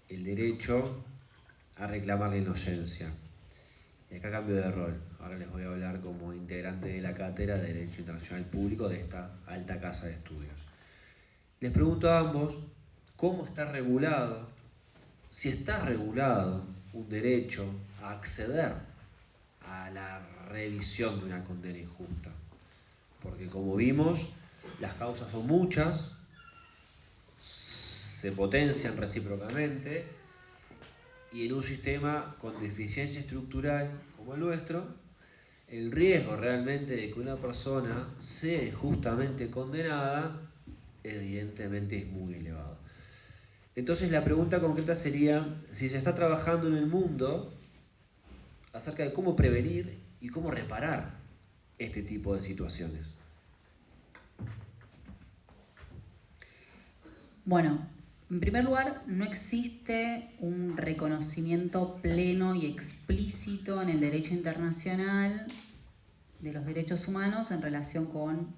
[SPEAKER 1] el derecho a reclamar la inocencia. Y acá cambio de rol. Ahora les voy a hablar como integrante de la cátedra de Derecho Internacional Público de esta alta casa de estudios. Les pregunto a ambos cómo está regulado, si está regulado un derecho a acceder a la revisión de una condena injusta. Porque como vimos, las causas son muchas, se potencian recíprocamente, y en un sistema con deficiencia estructural como el nuestro, el riesgo realmente de que una persona sea injustamente condenada, evidentemente es muy elevado. Entonces la pregunta concreta sería si se está trabajando en el mundo acerca de cómo prevenir y cómo reparar este tipo de situaciones.
[SPEAKER 2] Bueno, en primer lugar, no existe un reconocimiento pleno y explícito en el derecho internacional de los derechos humanos en relación con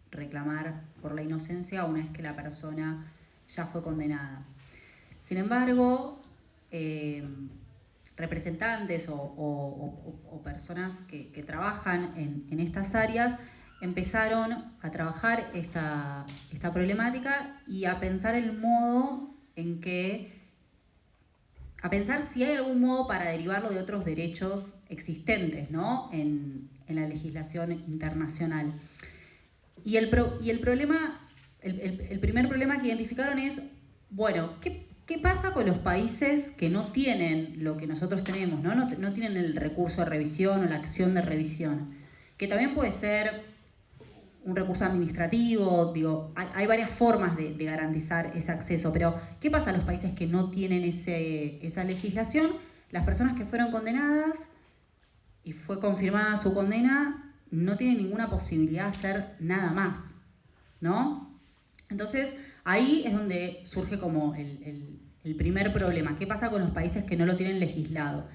[SPEAKER 2] reclamar por la inocencia una vez que la persona ya fue condenada. Sin embargo, representantes o personas que trabajan en estas áreas empezaron a trabajar esta problemática y a pensar el modo a pensar si hay algún modo para derivarlo de otros derechos existentes, ¿no? en la legislación internacional. Y el primer problema que identificaron es, bueno, ¿qué pasa con los países que no tienen lo que nosotros tenemos, ¿no? No tienen el recurso de revisión o la acción de revisión? Que también puede ser un recurso administrativo, digo, hay varias formas de garantizar ese acceso, pero ¿qué pasa a los países que no tienen esa legislación? las personas que fueron condenadas y fue confirmada su condena no tienen ninguna posibilidad de hacer nada más, ¿no? Entonces, ahí es donde surge como el primer problema. ¿Qué pasa con los países que no lo tienen legislado?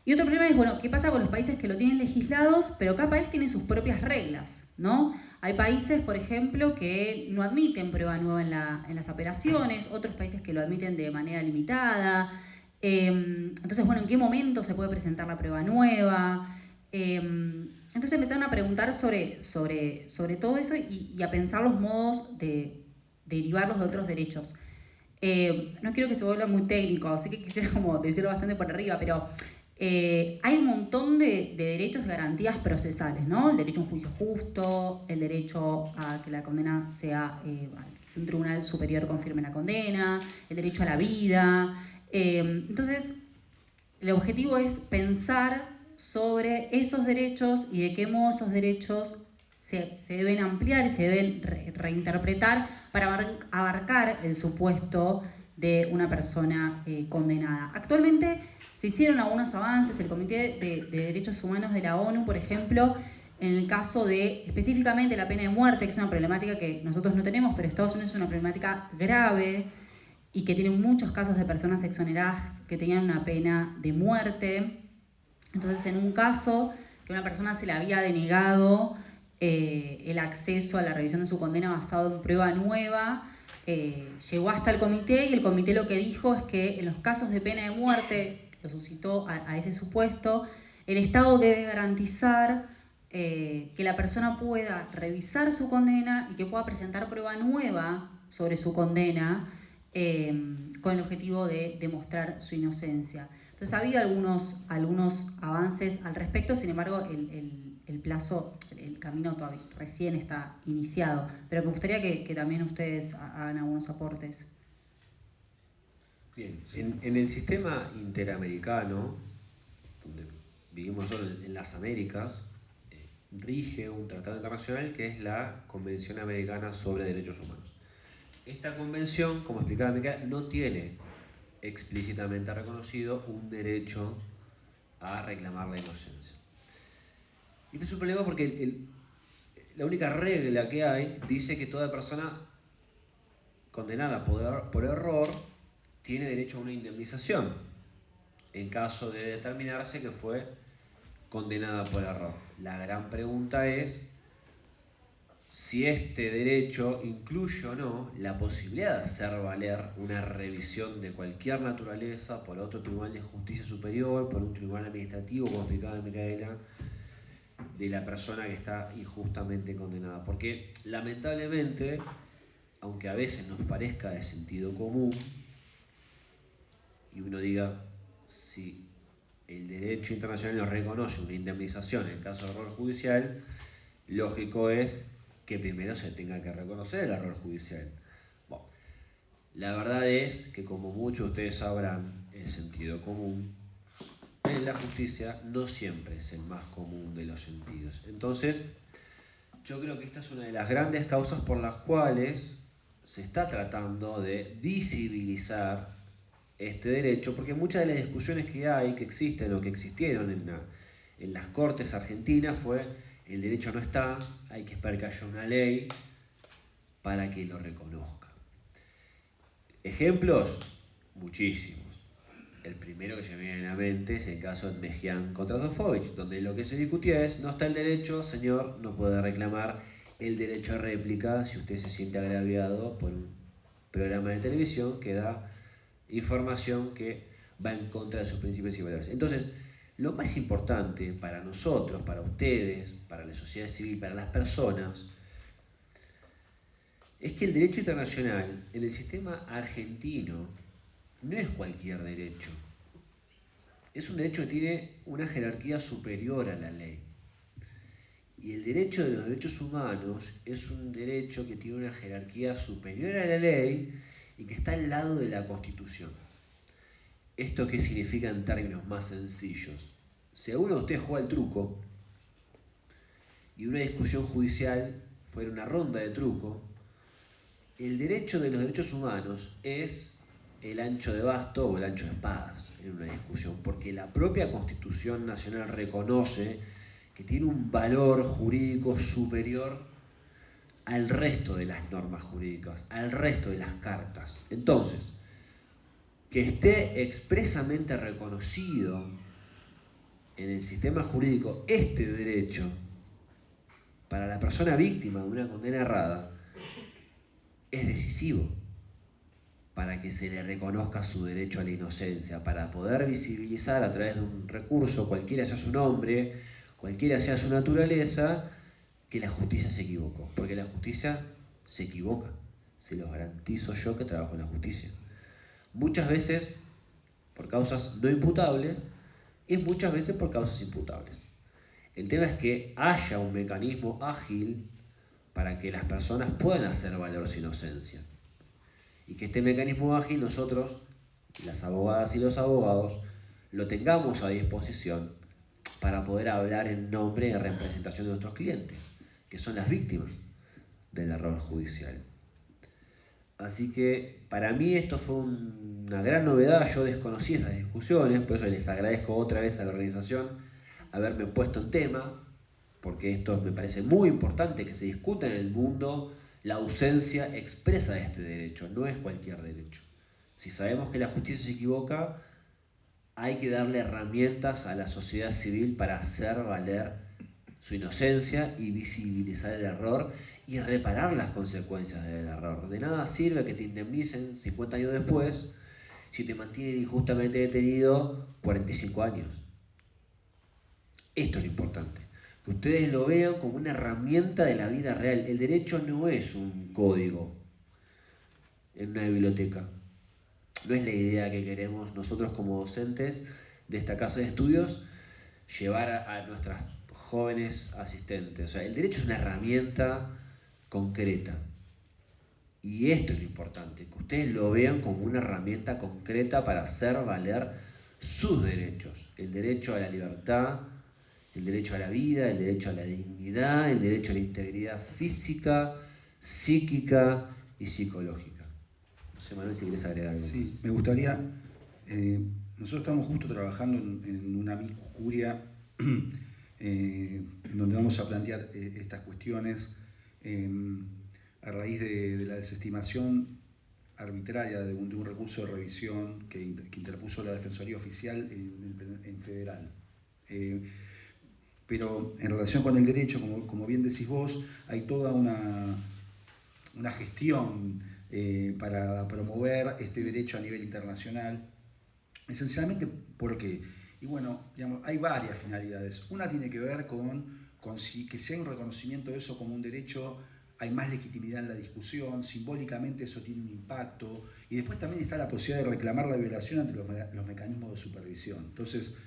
[SPEAKER 2] Y otro problema es, bueno, ¿qué pasa con los países que lo tienen legislados, pero cada país tiene sus propias reglas, ¿no? Hay países, por ejemplo, que no admiten prueba nueva en las apelaciones, otros países que lo admiten de manera limitada. Entonces, bueno, ¿en qué momento se puede presentar la prueba nueva? Entonces empezaron a preguntar sobre todo eso y a pensar los modos de derivarlos de otros derechos. No quiero que se vuelva muy técnico, así que quisiera como decirlo bastante por arriba, pero hay un montón de derechos y garantías procesales, ¿no? El derecho a un juicio justo, el derecho a que la condena sea, que un tribunal superior confirme la condena, el derecho a la vida. Entonces, el objetivo es pensar sobre esos derechos y de qué modo esos derechos se deben ampliar y se deben reinterpretar para abarcar el supuesto de una persona condenada. Actualmente se hicieron algunos avances. El Comité de Derechos Humanos de la ONU, por ejemplo, en el caso de específicamente la pena de muerte, que es una problemática que nosotros no tenemos, pero Estados Unidos es una problemática grave y que tiene muchos casos de personas exoneradas que tenían una pena de muerte. Entonces, en un caso que una persona se le había denegado el acceso a la revisión de su condena basado en prueba nueva, llegó hasta el comité y el comité lo que dijo es que en los casos de pena de muerte, lo suscitó a ese supuesto, el Estado debe garantizar que la persona pueda revisar su condena y que pueda presentar prueba nueva sobre su condena con el objetivo de demostrar su inocencia. Entonces ha habido algunos avances al respecto, sin embargo el plazo, el camino todavía recién está iniciado, pero me gustaría que también ustedes hagan algunos aportes.
[SPEAKER 1] Bien, en el sistema interamericano, donde vivimos nosotros en las Américas, rige un tratado internacional que es la Convención Americana sobre Derechos Humanos. Esta convención, como explicaba Micaela, no tiene explícitamente reconocido un derecho a reclamar la inocencia. Y este es un problema porque la única regla que hay dice que toda persona condenada por error tiene derecho a una indemnización en caso de determinarse que fue condenada por error. La gran pregunta es si este derecho incluye o no la posibilidad de hacer valer una revisión de cualquier naturaleza por otro tribunal de justicia superior, por un tribunal administrativo, como explicaba Micaela, de la persona que está injustamente condenada. Porque lamentablemente, aunque a veces nos parezca de sentido común, y uno diga, si el derecho internacional nos reconoce una indemnización en caso de error judicial, lógico es que primero se tenga que reconocer el error judicial. Bueno, la verdad es que, como muchos de ustedes sabrán, el sentido común en la justicia no siempre es el más común de los sentidos. Entonces, yo creo que esta es una de las grandes causas por las cuales se está tratando de visibilizar este derecho, porque muchas de las discusiones que hay, que existen o que existieron en las cortes argentinas fue: el derecho no está, hay que esperar que haya una ley para que lo reconozca. Ejemplos, muchísimos. El primero que se me viene a la mente es el caso de Mejián contra Sofovich, donde lo que se discutía es: no está el derecho, señor, no puede reclamar el derecho a réplica si usted se siente agraviado por un programa de televisión que da información que va en contra de sus principios y valores. Entonces, lo más importante para nosotros, para ustedes, para la sociedad civil, para las personas, es que el derecho internacional en el sistema argentino no es cualquier derecho. Es un derecho que tiene una jerarquía superior a la ley. Y el derecho de los derechos humanos es un derecho que tiene una jerarquía superior a la ley y que está al lado de la Constitución. ¿Esto qué significa en términos más sencillos? Si alguno de ustedes juega al truco y una discusión judicial fuera una ronda de truco, el derecho de los derechos humanos es el ancho de basto o el ancho de espadas en una discusión, porque la propia Constitución Nacional reconoce que tiene un valor jurídico superior al resto de las normas jurídicas, al resto de las cartas. Entonces, que esté expresamente reconocido en el sistema jurídico este derecho para la persona víctima de una condena errada es decisivo para que se le reconozca su derecho a la inocencia, para poder visibilizar a través de un recurso, cualquiera sea su nombre, cualquiera sea su naturaleza, que la justicia se equivocó, porque la justicia se equivoca, se los garantizo yo que trabajo en la justicia. Muchas veces por causas no imputables y muchas veces por causas imputables. El tema es que haya un mecanismo ágil para que las personas puedan hacer valer su inocencia. Y que este mecanismo ágil nosotros, las abogadas y los abogados, lo tengamos a disposición para poder hablar en nombre y en representación de nuestros clientes, que son las víctimas del error judicial. Así que para mí esto fue una gran novedad, yo desconocí estas discusiones, por eso les agradezco otra vez a la organización haberme puesto en tema, porque esto me parece muy importante que se discuta en el mundo la ausencia expresa de este derecho, no es cualquier derecho. Si sabemos que la justicia se equivoca, hay que darle herramientas a la sociedad civil para hacer valer su inocencia y visibilizar el error y reparar las consecuencias del error. De nada sirve que te indemnicen 50 años después si te mantienen injustamente detenido 45 años. Esto es lo importante, que ustedes lo vean como una herramienta de la vida real. El derecho no es un código en una biblioteca. No es la idea que queremos nosotros como docentes de esta casa de estudios llevar a nuestras jóvenes asistentes. O sea, el derecho es una herramienta concreta. Y esto es lo importante, que ustedes lo vean como una herramienta concreta para hacer valer sus derechos. El derecho a la libertad, el derecho a la vida, el derecho a la dignidad, el derecho a la integridad física, psíquica y psicológica. No sé, Manuel, si querés agregar algo.
[SPEAKER 3] Sí, me gustaría, nosotros estamos justo trabajando en una amicus curia en donde vamos a plantear estas cuestiones a raíz de la desestimación arbitraria de un recurso de revisión que interpuso la Defensoría Oficial en federal. Pero en relación con el derecho, como bien decís vos, hay toda una gestión para promover este derecho a nivel internacional, esencialmente porque, y bueno, digamos, hay varias finalidades. Una tiene que ver con que sea un reconocimiento de eso como un derecho, hay más legitimidad en la discusión, simbólicamente eso tiene un impacto, y después también está la posibilidad de reclamar la violación ante los mecanismos de supervisión. Entonces,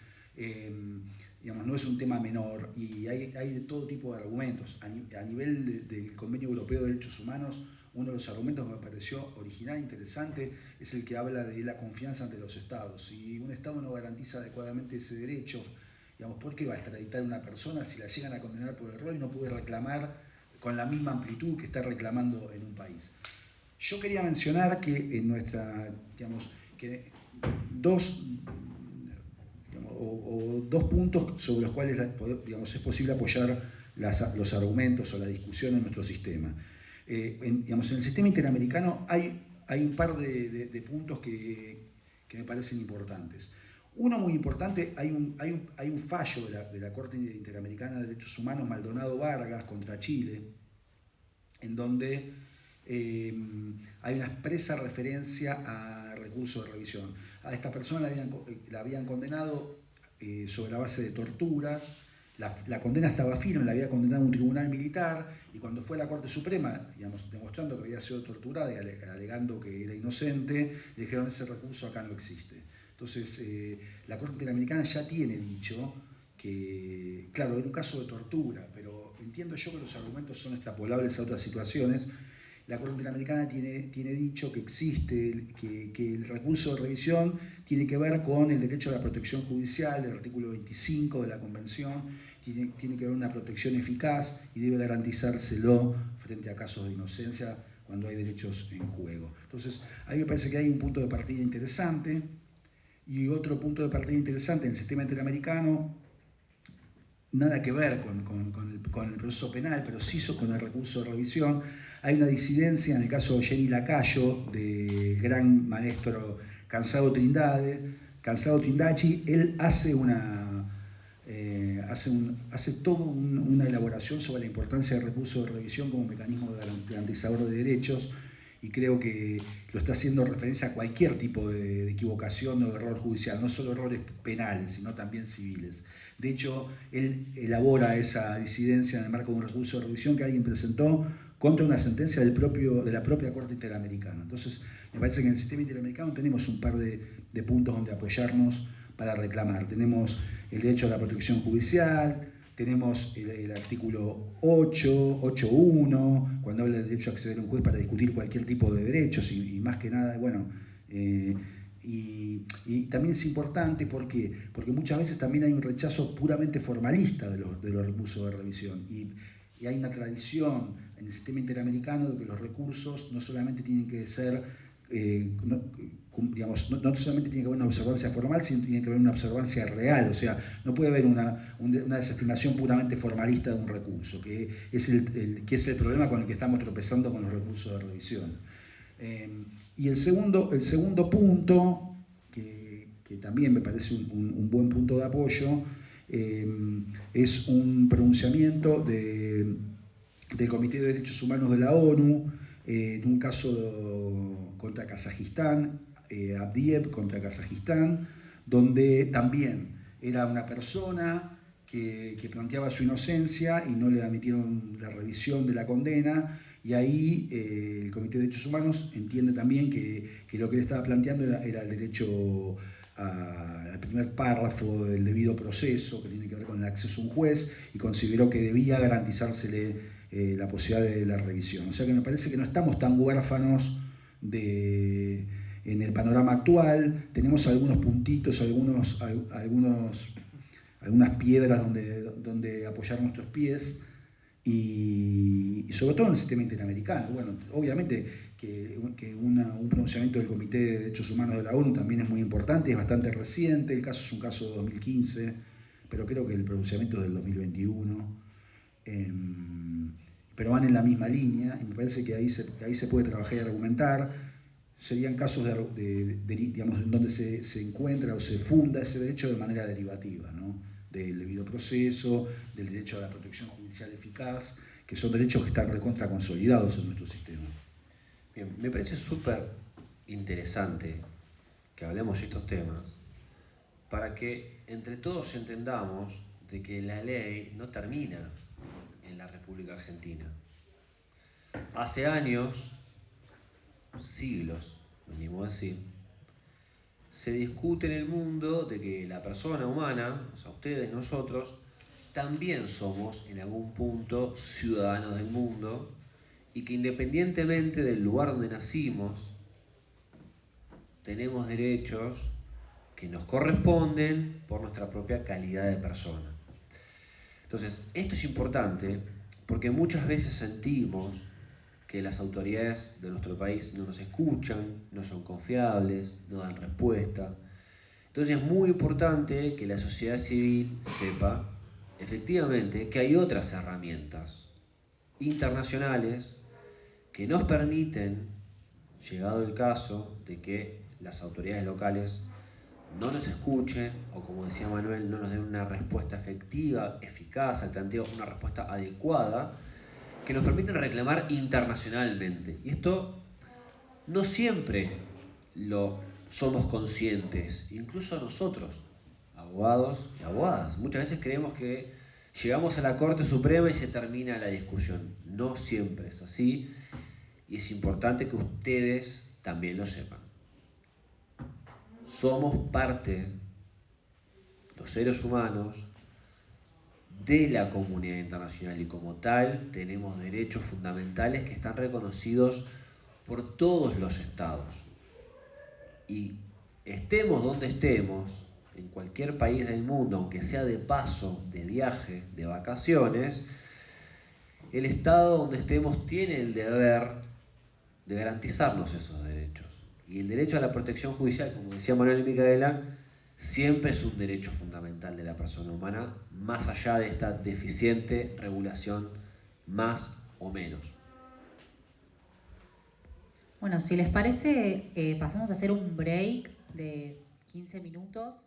[SPEAKER 3] digamos, no es un tema menor y hay de todo tipo de argumentos. A nivel del Convenio Europeo de Derechos Humanos, uno de los argumentos que me pareció original e interesante es el que habla de la confianza ante los estados. Si un estado no garantiza adecuadamente ese derecho, digamos, ¿por qué va a extraditar a una persona si la llegan a condenar por error y no puede reclamar con la misma amplitud que está reclamando en un país? Yo quería mencionar que en nuestra, digamos, que dos puntos sobre los cuales, digamos, es posible apoyar los argumentos o la discusión en nuestro sistema. Digamos, en el sistema interamericano hay un par de puntos que me parecen importantes. Uno muy importante, hay un fallo de la Corte Interamericana de Derechos Humanos, Maldonado Vargas, contra Chile, en donde hay una expresa referencia a recurso de revisión. A esta persona la habían condenado sobre la base de torturas. La condena estaba firme, la había condenado un tribunal militar, y cuando fue a la Corte Suprema, digamos, demostrando que había sido torturada y alegando que era inocente, le dijeron: ese recurso acá no existe. Entonces, la Corte Interamericana ya tiene dicho que, claro, era un caso de tortura, pero entiendo yo que los argumentos son extrapolables a otras situaciones. La Corte Interamericana tiene dicho que existe, que el recurso de revisión tiene que ver con el derecho a la protección judicial del artículo 25 de la Convención, tiene que ver una protección eficaz y debe garantizárselo frente a casos de inocencia cuando hay derechos en juego. Entonces, a mí me parece que hay un punto de partida interesante, y otro punto de partida interesante en el sistema interamericano, nada que ver con el proceso penal, pero sí con el recurso de revisión. Hay una disidencia en el caso de Jenny Lacayo, del gran maestro Cansado Trindade. Él hace toda una elaboración sobre la importancia del recurso de revisión como mecanismo garantizador de derechos, y creo que lo está haciendo en referencia a cualquier tipo de equivocación o de error judicial, no solo errores penales, sino también civiles. De hecho, él elabora esa disidencia en el marco de un recurso de revisión que alguien presentó contra una sentencia de la propia Corte Interamericana. Entonces, me parece que en el sistema interamericano tenemos un par de puntos donde apoyarnos para reclamar. Tenemos el derecho a la protección judicial, tenemos el artículo 8.1, cuando habla del derecho a acceder a un juez para discutir cualquier tipo de derechos, y más que nada, bueno, y también es importante porque muchas veces también hay un rechazo puramente formalista de los recursos de revisión, y hay una tradición en el sistema interamericano de que los recursos no solamente tienen que ser no solamente tiene que haber una observancia formal, sino tiene que haber una observancia real. O sea, no puede haber una desestimación puramente formalista de un recurso, que es el problema con el que estamos tropezando con los recursos de revisión. Y el segundo punto, que también me parece un buen punto de apoyo, es un pronunciamiento del Comité de Derechos Humanos de la ONU, en un caso contra Kazajistán, Abdiev contra Kazajistán, donde también era una persona que planteaba su inocencia y no le admitieron la revisión de la condena, y ahí el Comité de Derechos Humanos entiende también que lo que él estaba planteando era el derecho al primer párrafo del debido proceso, que tiene que ver con el acceso a un juez, y consideró que debía garantizársele la posibilidad de la revisión. O sea que me parece que no estamos tan huérfanos en el panorama actual. Tenemos algunos puntitos, algunas piedras donde apoyar nuestros pies, y sobre todo en el sistema interamericano. Bueno, obviamente que un pronunciamiento del Comité de Derechos Humanos de la ONU también es muy importante, es bastante reciente. El caso es un caso de 2015, pero creo que el pronunciamiento es del 2021. Pero van en la misma línea, y me parece que ahí se puede trabajar y argumentar. Serían casos digamos, en donde se encuentra o se funda ese derecho de manera derivativa, ¿no? Del debido proceso, del derecho a la protección judicial eficaz, que son derechos que están recontra consolidados en nuestro sistema.
[SPEAKER 1] Bien, me parece súper interesante que hablemos de estos temas para que entre todos entendamos de que la ley no termina en la República Argentina. Hace años, siglos, venimos a decir, se discute en el mundo de que la persona humana, o sea, ustedes, nosotros, también somos en algún punto ciudadanos del mundo, y que independientemente del lugar donde nacimos, tenemos derechos que nos corresponden por nuestra propia calidad de persona. Entonces, esto es importante porque muchas veces sentimos que las autoridades de nuestro país no nos escuchan, no son confiables, no dan respuesta. Entonces es muy importante que la sociedad civil sepa efectivamente que hay otras herramientas internacionales que nos permiten, llegado el caso de que las autoridades locales no nos escuchen, o como decía Manuel, no nos den una respuesta efectiva, eficaz al planteo, una respuesta adecuada, que nos permiten reclamar internacionalmente. Y esto no siempre lo somos conscientes, incluso nosotros, abogados y abogadas. Muchas veces creemos que llegamos a la Corte Suprema y se termina la discusión. No siempre es así, y es importante que ustedes también lo sepan. Somos parte, los seres humanos, de la comunidad internacional, y como tal tenemos derechos fundamentales que están reconocidos por todos los estados. Y estemos donde estemos, en cualquier país del mundo, aunque sea de paso, de viaje, de vacaciones, el estado donde estemos tiene el deber de garantizarnos esos derechos. Y el derecho a la protección judicial, como decía Manuel y Micaela, siempre es un derecho fundamental de la persona humana, más allá de esta deficiente regulación más o menos.
[SPEAKER 2] Bueno, si les parece, pasamos a hacer un break de 15 minutos.